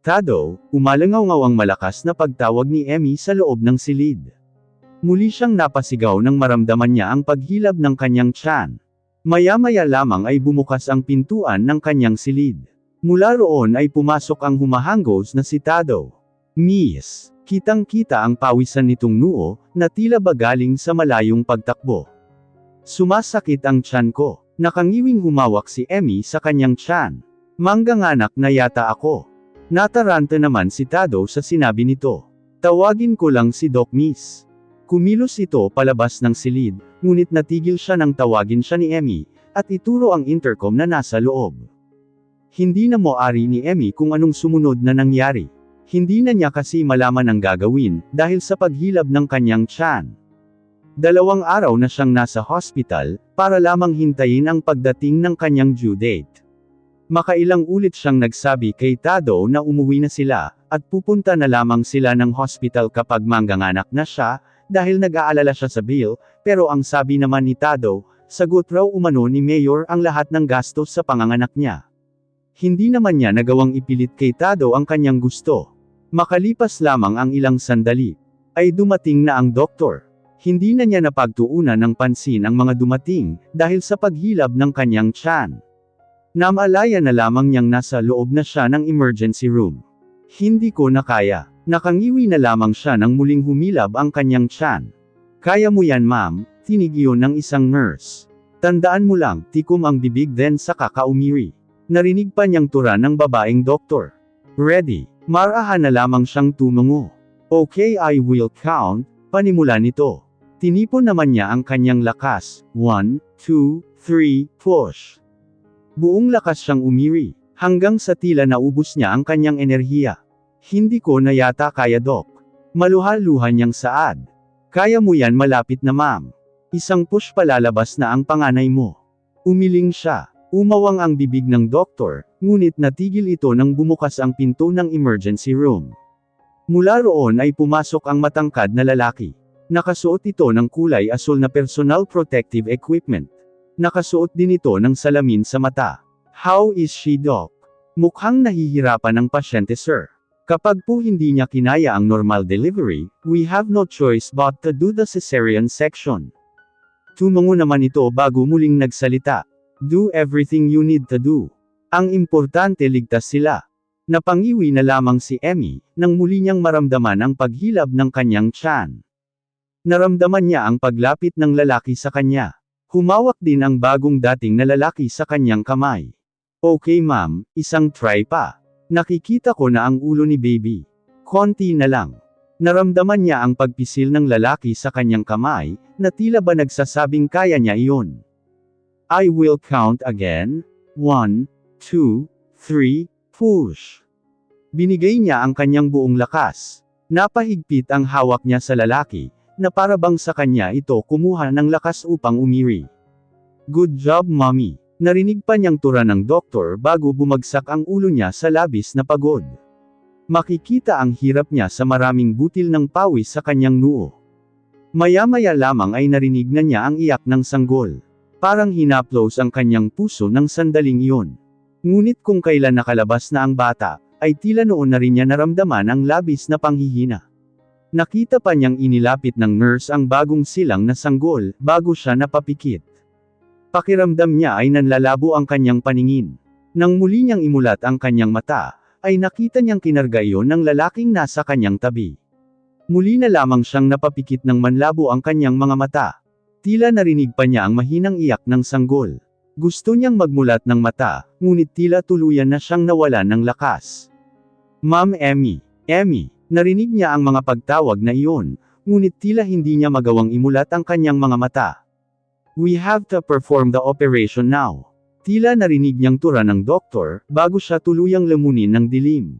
Tado, umalangaw-ngaw ang malakas na pagtawag ni Emmy sa loob ng silid. Muli siyang napasigaw nang maramdaman niya ang paghilab ng kanyang tiyan. Maya-maya lamang ay bumukas ang pintuan ng kanyang silid. Mula roon ay pumasok ang humahanggos na si Tado. Miss, kitang-kita ang pawisan nitong noo, na tila ba galing sa malayong pagtakbo. Sumasakit ang tiyan ko. Nakangiwing humawak si Emmy sa kanyang tiyan. Mangganganak na yata ako. Nataranta naman si Tado sa sinabi nito. Tawagin ko lang si Doc Miss. Kumilos ito palabas ng silid, ngunit natigil siya nang tawagin siya ni Emmy, at ituro ang intercom na nasa loob. Hindi na moari ni Emmy kung anong sumunod na nangyari. Hindi na niya kasi malaman ang gagawin, dahil sa paghilab ng kanyang tiyan. 2 araw na siyang nasa hospital, para lamang hintayin ang pagdating ng kanyang due date. Makailang ulit siyang nagsabi kay Tado na umuwi na sila, at pupunta na lamang sila ng hospital kapag mangganganak na siya, dahil nag-aalala siya sa bill, pero ang sabi naman ni Tado, sagot raw umano ni Mayor ang lahat ng gastos sa panganganak niya. Hindi naman niya nagawang ipilit kay Tado ang kanyang gusto. Makalipas lamang ang ilang sandali, ay dumating na ang doktor. Hindi na niya napagtuunan ng pansin ang mga dumating, dahil sa paghilab ng kanyang tiyan. Namalaya na lamang niyang nasa loob na siya ng emergency room. Hindi ko na kaya. Nakangiwi na lamang siya nang muling humilab ang kanyang tiyan. Kaya mo yan ma'am, tinig iyon ng isang nurse. Tandaan mo lang, tikom ang bibig then saka kaumiri. Narinig pa niyang tura ng babaeng doktor. Ready, marahan na lamang siyang tumungo. Okay, I will count, panimula nito. Tinipon naman niya ang kanyang lakas. 1, 2, 3, push. Buong lakas siyang umiri, hanggang sa tila naubos niya ang kanyang enerhiya. Hindi ko na yata kaya Doc. Maluha-luha niyang saad. Kaya mo yan malapit na ma'am. Isang push palalabas na ang panganay mo. Umiling siya. Umawang ang bibig ng doktor, ngunit natigil ito nang bumukas ang pinto ng emergency room. Mula roon ay pumasok ang matangkad na lalaki. Nakasuot ito ng kulay asul na personal protective equipment. Nakasuot din ito ng salamin sa mata. How is she Doc? Mukhang nahihirapan ang pasyente sir. Kapag po hindi niya kinaya ang normal delivery, we have no choice but to do the cesarean section. Tumango naman ito bago muling nagsalita. Do everything you need to do. Ang importante ligtas sila. Napangiwi na lamang si Emmy, nang muli niyang maramdaman ang paghilab ng kanyang tiyan. Naramdaman niya ang paglapit ng lalaki sa kanya. Humawak din ang bagong dating na lalaki sa kanyang kamay. Okay ma'am, isang try pa. Nakikita ko na ang ulo ni baby. Konti na lang. Naramdaman niya ang pagpisil ng lalaki sa kanyang kamay, na tila ba nagsasabing kaya niya iyon. I will count again. 1, 2, 3, push. Binigay niya ang kanyang buong lakas. Napahigpit ang hawak niya sa lalaki, na para bang sa kanya ito kumuha ng lakas upang umiri. Good job mommy. Narinig pa niyang tura ng doktor bago bumagsak ang ulo niya sa labis na pagod. Makikita ang hirap niya sa maraming butil ng pawis sa kanyang noo. Maya-maya lamang ay narinig na niya ang iyak ng sanggol. Parang hinaplos ang kanyang puso ng sandaling iyon. Ngunit kung kailan nakalabas na ang bata, ay tila noon na rin niya naramdaman ang labis na panghihina. Nakita pa niyang inilapit ng nurse ang bagong silang na sanggol, bago siya napapikit. Pakiramdam niya ay nanlalabo ang kanyang paningin. Nang muli niyang imulat ang kanyang mata, ay nakita niyang kinarga iyon ng lalaking nasa kanyang tabi. Muli na lamang siyang napapikit ng manlabo ang kanyang mga mata. Tila narinig pa niya ang mahinang iyak ng sanggol. Gusto niyang magmulat ng mata, ngunit tila tuluyan na siyang nawalan ng lakas. Ma'am Emmy. Emmy. Narinig niya ang mga pagtawag na iyon, ngunit tila hindi niya magawang imulat ang kanyang mga mata. We have to perform the operation now. Tila narinig niyang tura ng doktor, bago siya tuluyang lamunin ng dilim.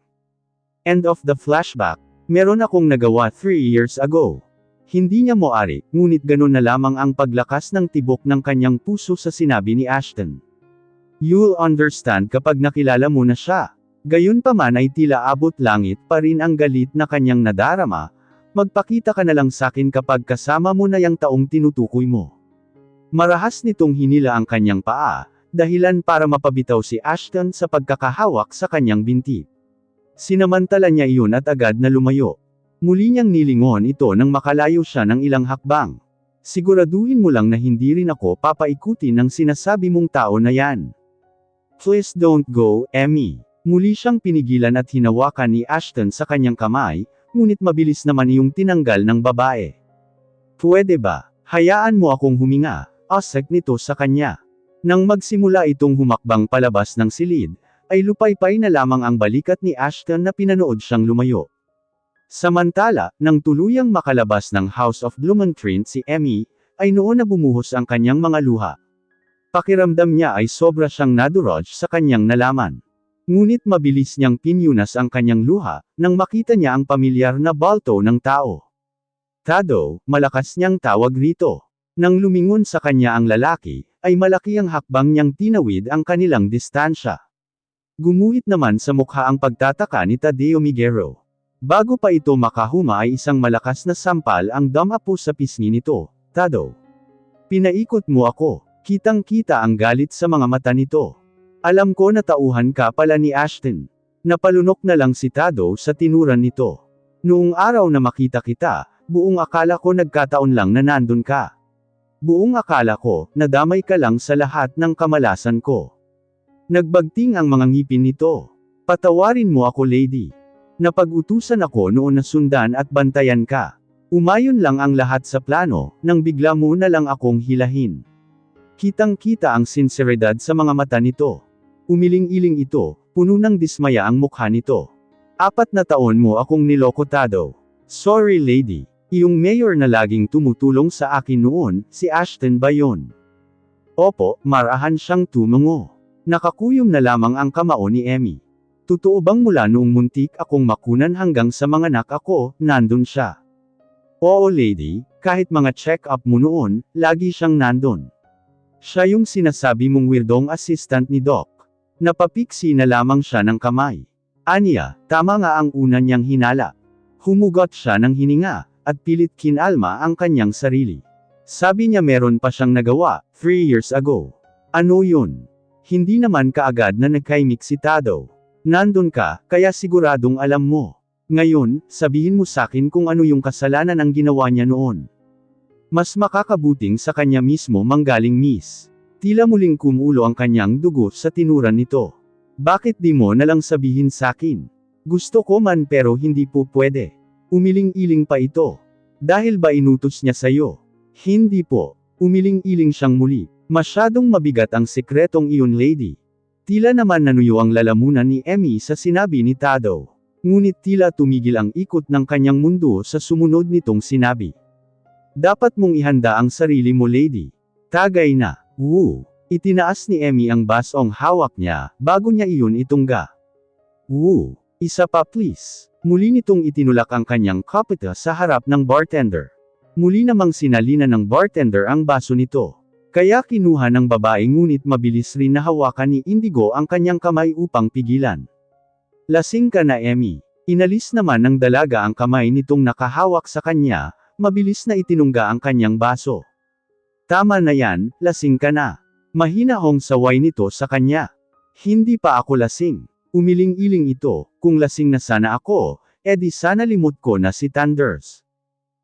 End of the flashback. Meron akong nagawa 3 years ago. Hindi niya moari, ngunit ganun na lamang ang paglakas ng tibok ng kanyang puso sa sinabi ni Ashton. You'll understand kapag nakilala mo na siya. Gayunpaman ay tila abot langit pa rin ang galit na kanyang nadarama, magpakita ka na lang sakin kapag kasama mo na yang taong tinutukoy mo. Marahas nitong hinila ang kanyang paa, dahilan para mapabitaw si Ashton sa pagkakahawak sa kanyang binti. Sinamantala niya iyon at agad na lumayo. Muli niyang nilingon ito nang makalayo siya ng ilang hakbang. Siguraduhin mo lang na hindi rin ako papaikutin ng sinasabi mong tao na yan. Please don't go, Emmy. Muli siyang pinigilan at hinawakan ni Ashton sa kanyang kamay, ngunit mabilis naman iyong tinanggal ng babae. Pwede ba? Hayaan mo akong huminga, asek nito sa kanya. Nang magsimula itong humakbang palabas ng silid, ay lupaypay na lamang ang balikat ni Ashton na pinanood siyang lumayo. Samantala, nang tuluyang makalabas ng House of Blumentritt si Emmy, ay noon na bumuhos ang kanyang mga luha. Pakiramdam niya ay sobra siyang nadurog sa kanyang nalaman. Ngunit mabilis niyang pinyunas ang kanyang luha, nang makita niya ang pamilyar na balto ng tao. Tado, malakas niyang tawag rito. Nang lumingon sa kanya ang lalaki, ay malaki ang hakbang niyang tinawid ang kanilang distansya. Gumuhit naman sa mukha ang pagtataka ni Tadeo Miguero. Bago pa ito makahuma ay isang malakas na sampal ang dumapo sa pisngi nito. Tado. Pinaikot mo ako. Kitang-kita ang galit sa mga mata nito. Alam ko na tauhan ka pala ni Ashton. Napalunok na lang si Tado sa tinuran nito. Noong araw na makita kita, buong akala ko nagkataon lang na nandun ka. Buong akala ko, nadamay ka lang sa lahat ng kamalasan ko. Nagbagting ang mga ngipin nito. Patawarin mo ako, lady. Napag-utusan ako noon na sundan at bantayan ka. Umayon lang ang lahat sa plano, nang bigla mo na lang akong hilahin. Kitang-kita ang sinseridad sa mga mata nito. Umiling-iling ito, puno ng dismaya ang mukha nito. 4 na taon mo akong niloko, Tado. Sorry, lady. Iyong mayor na laging tumutulong sa akin noon, si Ashton ba yun? Opo, marahan siyang tumungo. Nakakuyom na lamang ang kamao ni Emmy. Totoo bang mula noong muntik akong makunan hanggang sa mga anak ako, nandun siya? Oo, lady, kahit mga check-up mo noon, lagi siyang nandun. Siya yung sinasabi mong weirdong assistant ni Doc. Napapiksi na lamang siya ng kamay. Aniya, tama nga ang una niyang hinala. Humugot siya ng hininga, at pilit kinalma ang kanyang sarili. Sabi niya meron pa siyang nagawa, 3 years ago. Ano yun? Hindi naman kaagad na nagkaimik si Tado. Nandun ka, kaya siguradong alam mo. Ngayon, sabihin mo sakin kung ano yung kasalanan ang ginawa niya noon. Mas makakabuting sa kanya mismo manggaling miss. Tila muling kumulo ang kanyang dugo sa tinuran nito. Bakit di mo nalang sabihin sakin? Gusto ko man pero hindi po pwede. Umiling-iling pa ito. Dahil ba inutos niya sayo? Hindi po. Umiling-iling siyang muli. Masyadong mabigat ang sekretong iyon, lady. Tila naman nanuyo ang lalamunan ni Emmy sa sinabi ni Tado. Ngunit tila tumigil ang ikot ng kanyang mundo sa sumunod nitong sinabi. Dapat mong ihanda ang sarili mo, lady. Tagay na. Woo! Itinaas ni Emmy ang basong hawak niya, bago niya iyon itungga. Woo! Isa pa please. Muli nitong itinulak ang kanyang kapita sa harap ng bartender. Muli namang sinalina ng bartender ang baso nito. Kaya kinuha ng babae ngunit mabilis rin na hawakan ni Indigo ang kanyang kamay upang pigilan. Lasing ka na, Emmy. Inalis naman ng dalaga ang kamay nitong nakahawak sa kanya, mabilis na itinungga ang kanyang baso. Tama na yan, lasing ka na. Mahinahong saway nito sa kanya. Hindi pa ako lasing. Umiling-iling ito, kung lasing na sana ako, edi sana limot ko na si Thunders.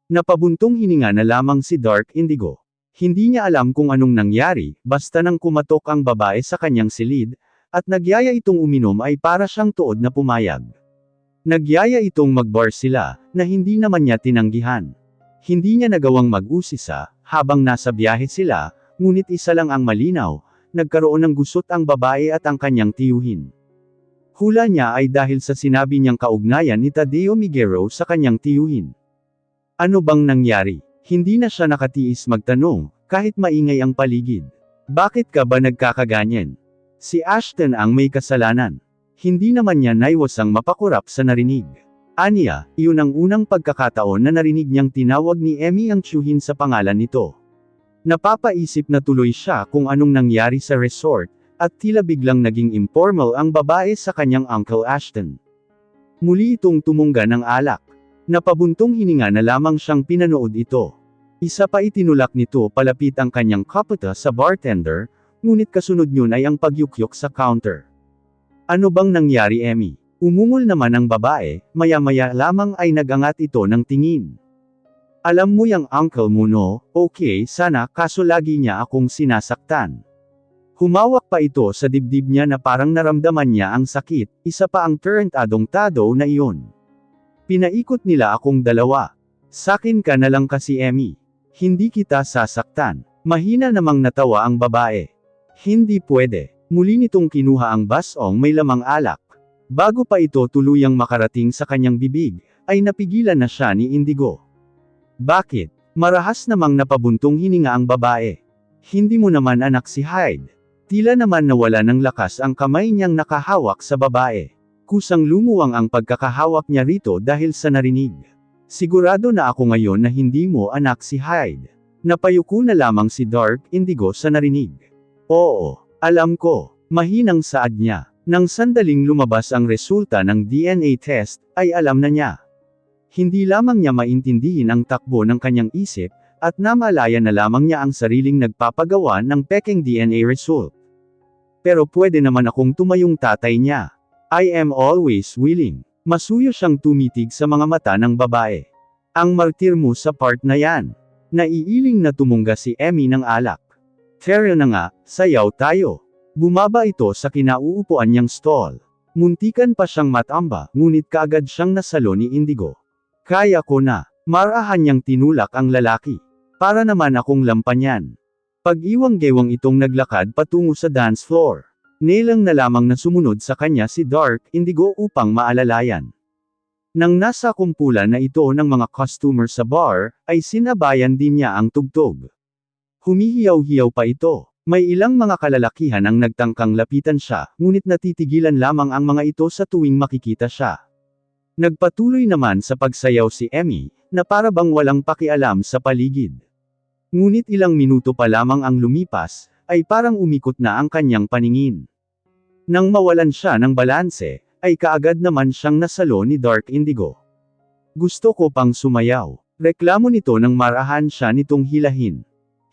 Napabuntong hininga na lamang si Dark Indigo. Hindi niya alam kung anong nangyari, basta nang kumatok ang babae sa kanyang silid, at nagyaya itong uminom ay para siyang tuod na pumayag. Nagyaya itong magbar sila, na hindi naman niya tinanggihan. Hindi niya nagawang mag-usisa, habang nasa biyahe sila, ngunit isa lang ang malinaw, nagkaroon ng gusot ang babae at ang kanyang tiyuhin. Hula niya ay dahil sa sinabi niyang kaugnayan ni Tadeo Miguero sa kanyang tiyuhin. Ano bang nangyari? Hindi na siya nakatiis magtanong, kahit maingay ang paligid. Bakit ka ba nagkakaganyan? Si Ashton ang may kasalanan. Hindi naman niya naiwasang mapakurap sa narinig. Aniya, iyon ang unang pagkakataon na narinig niyang tinawag ni Emmy ang tiyuhin sa pangalan nito. Napapaisip na tuloy siya kung anong nangyari sa resort, at tila biglang naging informal ang babae sa kanyang Uncle Ashton. Muli itong tumungga ng alak. Napabuntong hininga na lamang siyang pinanood ito. Isa pa itinulak nito palapit ang kanyang kapita sa bartender, ngunit kasunod yun ay ang pagyukyok sa counter. Ano bang nangyari, Emmy? Umungol naman ang babae, maya-maya lamang ay nagangat ito ng tingin. Alam mo yang uncle mo no, okay sana kaso lagi niya akong sinasaktan. Humawak pa ito sa dibdib niya na parang naramdaman niya ang sakit, isa pa ang tarantadong-tado na iyon. Pinaikot nila akong dalawa. Sakin ka na lang kasi Emmy. Hindi kita sasaktan. Mahina namang natawa ang babae. Hindi pwede. Muli nitong kinuha ang basong may lamang alak. Bago pa ito tuluyang makarating sa kanyang bibig, ay napigilan na siya ni Indigo. Bakit? Marahas namang napabuntong hininga ang babae. Hindi mo naman anak si Hyde. Tila naman nawala ng lakas ang kamay niyang nakahawak sa babae. Kusang lumuwang ang pagkakahawak niya rito dahil sa narinig. Sigurado na ako ngayon na hindi mo anak si Hyde. Napayuko na lamang si Dark Indigo sa narinig. Oo, alam ko. Mahinang saad niya. Nang sandaling lumabas ang resulta ng DNA test, ay alam na niya. Hindi lamang niya maintindihin ang takbo ng kanyang isip, at namalaya na lamang niya ang sariling nagpapagawa ng peking DNA result. Pero pwede naman akong tumayong tatay niya. I am always willing. Masuyo siyang tumitig sa mga mata ng babae. Ang martir mo sa part na yan. Naiiling na tumungga si Emmy ng alak. Tara na nga, sayaw tayo. Bumaba ito sa kinauupuan niyang stall. Muntikan pa siyang matamba, ngunit kaagad siyang nasalo ni Indigo. Kaya ko na. Marahan niyang tinulak ang lalaki. Para naman akong lampanyan. Pag-iwang-gewang itong naglakad patungo sa dance floor. Nelang na lamang na sumunod sa kanya si Dark Indigo upang maalalayan. Nang nasa kumpulan na ito ng mga customer sa bar, ay sinabayan din niya ang tugtog. Humihiyaw-hiyaw pa ito. May ilang mga kalalakihan ang nagtangkang lapitan siya, ngunit natitigilan lamang ang mga ito sa tuwing makikita siya. Nagpatuloy naman sa pagsayaw si Emmy, na para bang walang pakialam sa paligid. Ngunit ilang minuto pa lamang ang lumipas, ay parang umikot na ang kanyang paningin. Nang mawalan siya ng balanse, ay kaagad naman siyang nasalo ni Dark Indigo. Gusto ko pang sumayaw. Reklamo nito nang marahan siya nitong hilahin.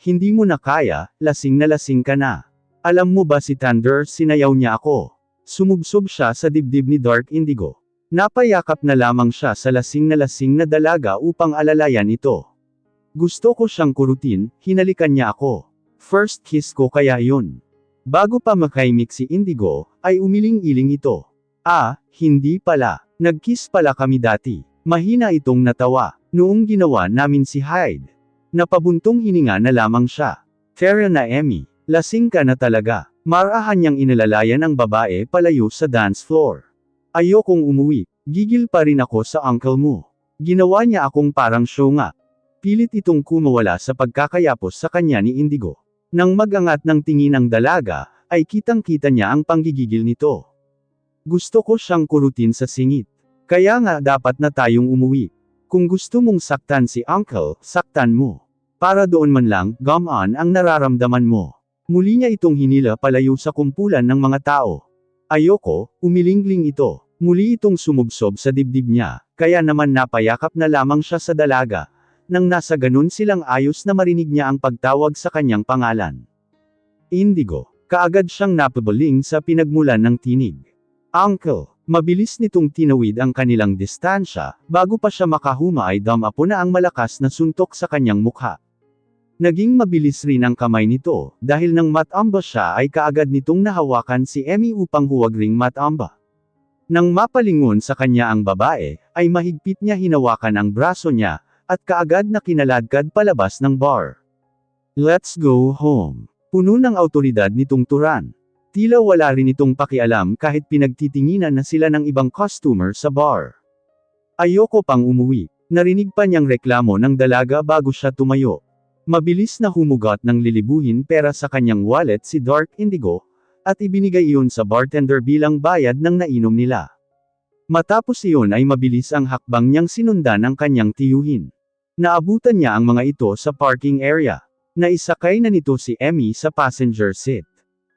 Hindi mo na kaya, lasing na lasing ka na. Alam mo ba si Thunder sinayaw niya ako. Sumubsob siya sa dibdib ni Dark Indigo. Napayakap na lamang siya sa lasing na dalaga upang alalayan ito. Gusto ko siyang kurutin, hinalikan niya ako. First kiss ko kaya yun. Bago pa makaimik si Indigo, ay umiling-iling ito. Ah, hindi pala. Nag-kiss pala kami dati. Mahina itong natawa. Noong ginawa namin si Hyde. Napabuntong hininga na lamang siya. Tara na Emmy. Lasing ka na talaga. Marahan niyang inalalayan ang babae palayo sa dance floor. Ayokong umuwi. Gigil pa rin ako sa uncle mo. Ginawa niya akong parang show nga. Pilit itong kumawala sa pagkakayapos sa kanya ni Indigo. Nang magangat ng tingin ang dalaga, ay kitang-kita niya ang panggigigil nito. Gusto ko siyang kurutin sa singit. Kaya nga dapat na tayong umuwi. Kung gusto mong saktan si uncle, saktan mo. Para doon man lang, gamaan ang nararamdaman mo. Muli niya itong hinila palayo sa kumpulan ng mga tao. Ayoko, umilingling ito. Muli itong sumubsob sa dibdib niya, kaya naman napayakap na lamang siya sa dalaga. Nang nasa ganun silang ayos na marinig niya ang pagtawag sa kanyang pangalan. Indigo. Kaagad siyang napabaling sa pinagmulan ng tinig. Uncle. Mabilis nitong tinawid ang kanilang distansya, bago pa siya makahuma ay damapo na ang malakas na suntok sa kanyang mukha. Naging mabilis rin ang kamay nito, dahil nang matamba siya ay kaagad nitong nahawakan si Emmy upang huwag ring matamba. Nang mapalingon sa kanya ang babae, ay mahigpit niya hinawakan ang braso niya, at kaagad na kinaladkad palabas ng bar. Let's go home. Puno ng awtoridad nitong turan. Tila wala rin itong pakialam kahit pinagtitinginan na sila ng ibang customer sa bar. Ayoko pang umuwi. Narinig pa niyang reklamo ng dalaga bago siya tumayo. Mabilis na humugot ng lilibuhin pera sa kanyang wallet si Dark Indigo, at ibinigay iyon sa bartender bilang bayad ng nainom nila. Matapos iyon ay mabilis ang hakbang niyang sinundan ang kanyang tiyuhin. Naabutan niya ang mga ito sa parking area. Naisakay na nito si Emmy sa passenger seat.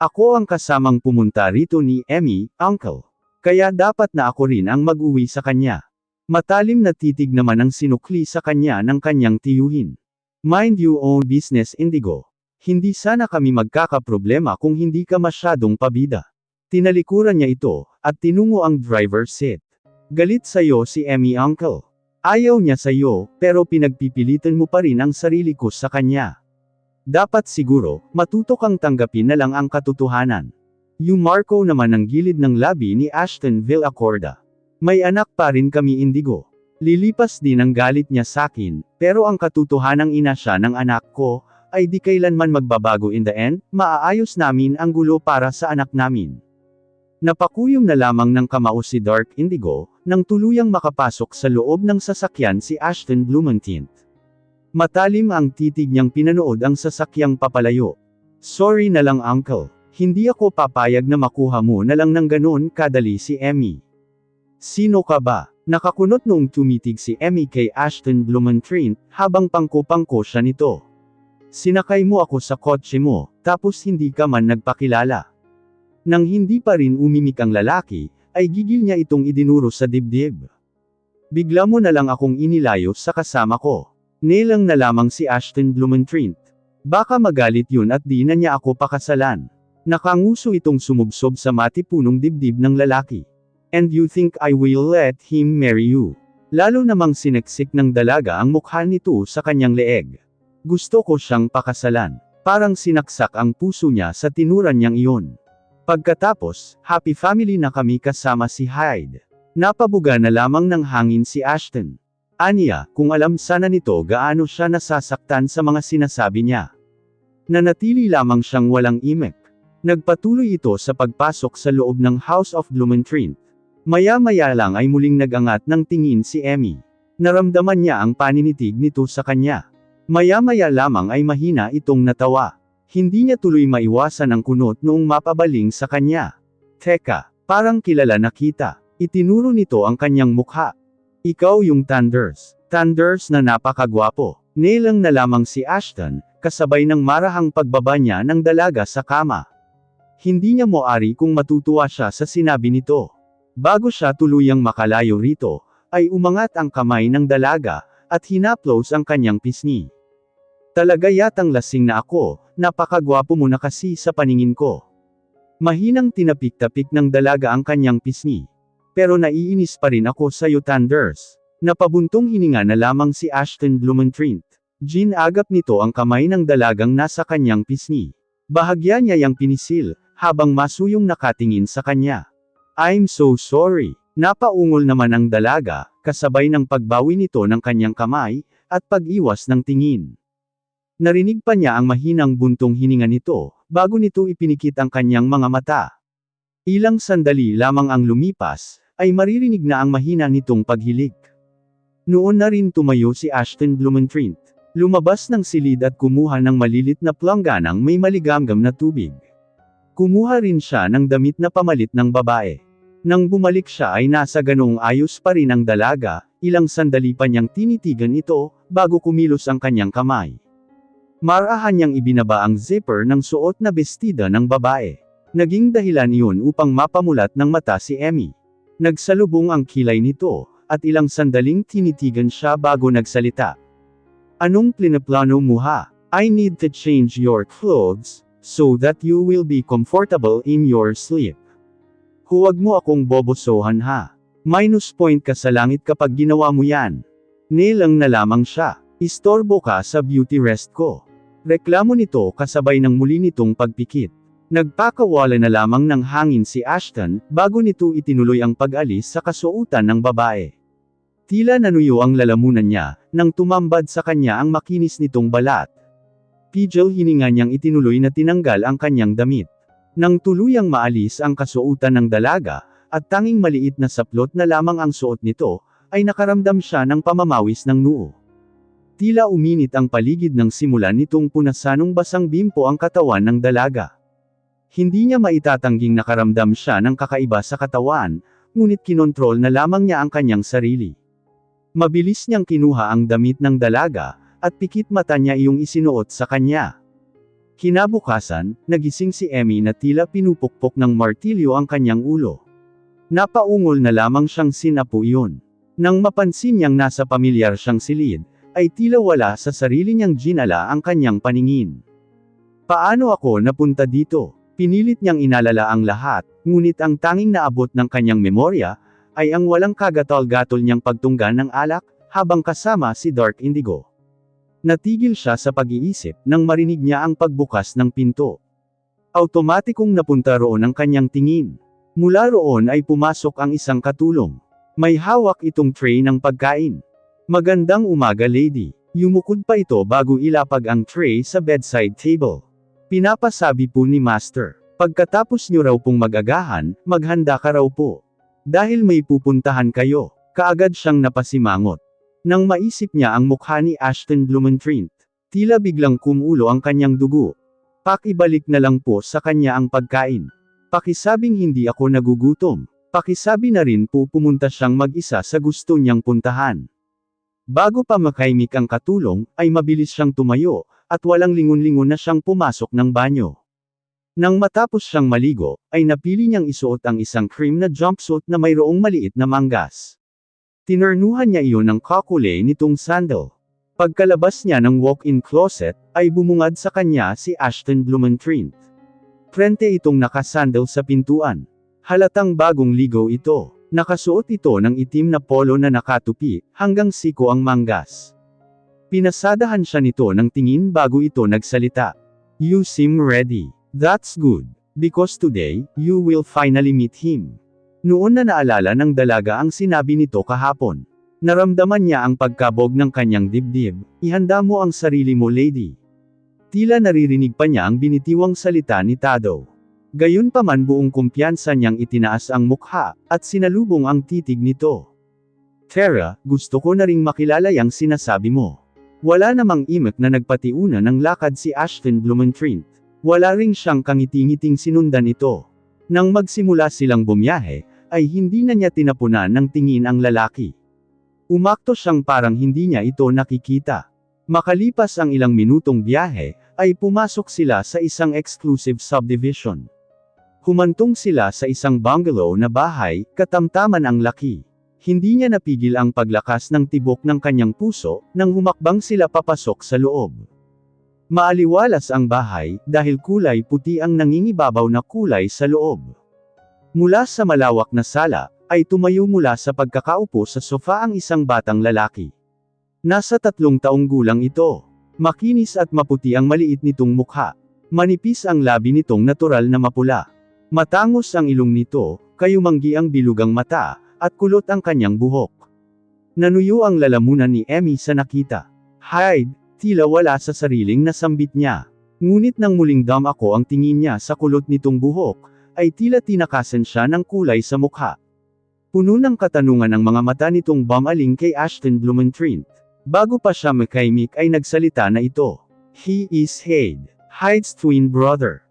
Ako ang kasamang pumunta rito ni Emmy, uncle. Kaya dapat na ako rin ang mag-uwi sa kanya. Matalim na titig naman ang sinukli sa kanya ng kanyang tiyuhin. Mind your own business Indigo. Hindi sana kami magkakaproblema kung hindi ka masyadong pabida. Tinalikuran niya ito, at tinungo ang driver seat. Galit sa'yo si Emmy, uncle. Ayaw niya sa'yo, pero pinagpipilitan mo pa rin ang sarili ko sa kanya. Dapat siguro, matuto kang tanggapin na lang ang katotohanan. Yumarko naman ang gilid ng labi ni Ashton Villacorda. May anak pa rin kami, Indigo. Lilipas din ang galit niya sakin, pero ang katotohanang ina siya ng anak ko, ay di kailanman magbabago. In the end, maaayos namin ang gulo para sa anak namin. Napakuyom na lamang ng kamao si Dark Indigo, nang tuluyang makapasok sa loob ng sasakyan si Ashton Blumenthal. Matalim ang titig niyang pinanood ang sasakyang papalayo. Sorry na lang, uncle. Hindi ako papayag na makuha mo na lang ng ganon kadali si Emmy. Sino ka ba? Nakakunot noong tumitig si Emmy kay Ashton Blumenthal, habang pangko-pangko siya nito. Sinakay mo ako sa kotse mo, tapos hindi ka man nagpakilala. Nang hindi pa rin umimik ang lalaki, ay gigil niya itong idinuro sa dibdib. Bigla mo na lang akong inilayo sa kasama ko. Nilang na lamang si Ashton Blumenthal. Baka magalit yun at di na niya ako pakasalan. Nakanguso itong sumubsob sa matipunong dibdib ng lalaki. And you think I will let him marry you? Lalo namang sineksik ng dalaga ang mukha nito sa kanyang leeg. Gusto ko siyang pakasalan. Parang sinaksak ang puso niya sa tinuran niyang iyon. Pagkatapos, happy family na kami kasama si Hyde. Napabuga na lamang ng hangin si Ashton. Aniya, kung alam sana nito gaano siya nasasaktan sa mga sinasabi niya. Nanatili lamang siyang walang imik. Nagpatuloy ito sa pagpasok sa loob ng House of Blumenthal. Maya-maya lang ay muling nagangat ng tingin si Emmy. Naramdaman niya ang paninitig nito sa kanya. Maya-maya lamang ay mahina itong natawa. Hindi niya tuloy maiwasan ang kunot noong mapabaling sa kanya. Teka, parang kilala na kita. Itinuro nito ang kanyang mukha. Ikaw yung Thunders. Thunders na napakagwapo. Nilang na lamang si Ashton, kasabay ng marahang pagbaba niya ng dalaga sa kama. Hindi niya moari kung matutuwa siya sa sinabi nito. Bago siya tuluyang makalayo rito, ay umangat ang kamay ng dalaga, at hinaplos ang kanyang pisngi. Talaga yatang lasing na ako, napakagwapo mo na kasi sa paningin ko. Mahinang tinapik-tapik ng dalaga ang kanyang pisngi. Pero naiinis pa rin ako sa'yo, Thunders. Napabuntong hininga na lamang si Ashton Blumenthal. Ginagap nito ang kamay ng dalagang nasa kanyang pisngi. Bahagya niya yang pinisil, habang masuyong nakatingin sa kanya. I'm so sorry. Napaungol naman ang dalaga, kasabay ng pagbawi nito ng kanyang kamay, at pag-iwas ng tingin. Narinig pa niya ang mahinang buntong hininga nito, bago nito ipinikit ang kanyang mga mata. Ilang sandali lamang ang lumipas, ay maririnig na ang mahina nitong paghilik. Noon na rin tumayo si Ashton Blumenthal. Lumabas ng silid at kumuha ng malilit na plangganang may maligamgam na tubig. Kumuha rin siya ng damit na pamalit ng babae. Nang bumalik siya ay nasa ganoong ayos pa rin ang dalaga, ilang sandali pa niyang tinitigan ito, bago kumilos ang kanyang kamay. Marahan niyang ibinaba ang zipper ng suot na bestida ng babae. Naging dahilan iyon upang mapamulat ng mata si Emmy. Nagsalubong ang kilay nito, at ilang sandaling tinitigan siya bago nagsalita. Anong plano mo ha? I need to change your clothes, so that you will be comfortable in your sleep. Huwag mo akong bobosohan ha. Minus point ka sa langit kapag ginawa mo yan. Nilang na lamang siya. Istorbo ka sa beauty rest ko. Reklamo nito kasabay ng muli nitong pagpikit. Nagpakawala na lamang ng hangin si Ashton, bago nito itinuloy ang pag-alis sa kasuotan ng babae. Tila nanuyo ang lalamunan niya, nang tumambad sa kanya ang makinis nitong balat. Pigil hininga niyang itinuloy na tinanggal ang kanyang damit. Nang tuluyang maalis ang kasuotan ng dalaga, at tanging maliit na saplot na lamang ang suot nito, ay nakaramdam siya ng pamamawis ng noo. Tila uminit ang paligid ng simulan nitong punasanong basang bimpo ang katawan ng dalaga. Hindi niya maitatangging nakaramdam siya ng kakaiba sa katawan, ngunit kinontrol na lamang niya ang kanyang sarili. Mabilis niyang kinuha ang damit ng dalaga, at pikit mata niya iyong isinuot sa kanya. Kinabukasan, nagising si Emmy na tila pinupukpok ng martilyo ang kanyang ulo. Napaungol na lamang siyang sinapo iyon. Nang mapansin niyang nasa pamilyar siyang silid, ay tila wala sa sarili niyang ginala ang kanyang paningin. Paano ako napunta dito? Pinilit niyang inalala ang lahat, ngunit ang tanging naabot ng kanyang memorya, ay ang walang kagatol-gatol niyang pagtunggan ng alak, habang kasama si Dark Indigo. Natigil siya sa pag-iisip, nang marinig niya ang pagbukas ng pinto. Automatikong napunta roon ang kanyang tingin. Mula roon ay pumasok ang isang katulong. May hawak itong tray ng pagkain. "Magandang umaga, lady." Yumukod pa ito bago ilapag ang tray sa bedside table. "Pinapasabi po ni Master. Pagkatapos niyo raw pong mag-agahan, maghanda ka raw po. Dahil may pupuntahan kayo." Kaagad siyang napasimangot. Nang maisip niya ang mukha ni Ashton Blumentritt, tila biglang kumulo ang kanyang dugo. "Pakibalik na lang po sa kanya ang pagkain. Pakisabing hindi ako nagugutom. Pakisabi na rin po pumunta siyang mag-isa sa gusto niyang puntahan." Bago pa makaimik ang katulong, ay mabilis siyang tumayo, at walang lingon-lingon na siyang pumasok ng banyo. Nang matapos siyang maligo, ay napili niyang isuot ang isang cream na jumpsuit na mayroong maliit na manggas. Tinurnuhan niya iyon ng kakulay nitong sandal. Pagkalabas niya ng walk-in closet, ay bumungad sa kanya si Ashton Blumentritt. Frente itong nakasandal sa pintuan. Halatang bagong ligaw ito. Nakasuot ito ng itim na polo na nakatupi, hanggang siko ang manggas. Pinasadahan siya nito ng tingin bago ito nagsalita. "You seem ready. That's good. Because today, you will finally meet him." Noon na naalala ng dalaga ang sinabi nito kahapon. Naramdaman niya ang pagkabog ng kanyang dibdib. "Ihanda mo ang sarili mo, lady." Tila naririnig pa niya ang binitiwang salita ni Tado. Gayunpaman buong kumpiyansa niyang itinaas ang mukha, at sinalubong ang titig nito. "Tara, gusto ko na ring makilala yang sinasabi mo." Wala namang imik na nagpatiuna ng lakad si Ashton Blumentritt. Wala ring siyang kangiti-ngiting sinundan ito. Nang magsimula silang bumiyahe, ay hindi na niya tinapunan ng tingin ang lalaki. Umakto siyang parang hindi niya ito nakikita. Makalipas ang ilang minutong biyahe, ay pumasok sila sa isang exclusive subdivision. Humantong sila sa isang bungalow na bahay, katamtaman ang laki. Hindi niya napigil ang paglakas ng tibok ng kanyang puso, nang humakbang sila papasok sa loob. Maaliwalas ang bahay, dahil kulay puti ang nangingibabaw na kulay sa loob. Mula sa malawak na sala, ay tumayo mula sa pagkakaupo sa sofa ang isang batang lalaki. Nasa 3 taong gulang ito. Makinis at maputi ang maliit nitong mukha. Manipis ang labi nitong natural na mapula. Matangos ang ilong nito, kayumanggi ang bilugang mata, at kulot ang kanyang buhok. Nanuyo ang lalamunan ni Emmy sa nakita. "Hide," tila wala sa sariling nasambit niya. Ngunit nang muling damako ang tingin niya sa kulot nitong buhok, ay tila tinakasan siya ng kulay sa mukha. Puno ng katanungan ang mga mata nitong bumaling kay Ashton Blumentritt. Bago pa siya makaimik ay nagsalita na ito. "He is Hyde's twin brother.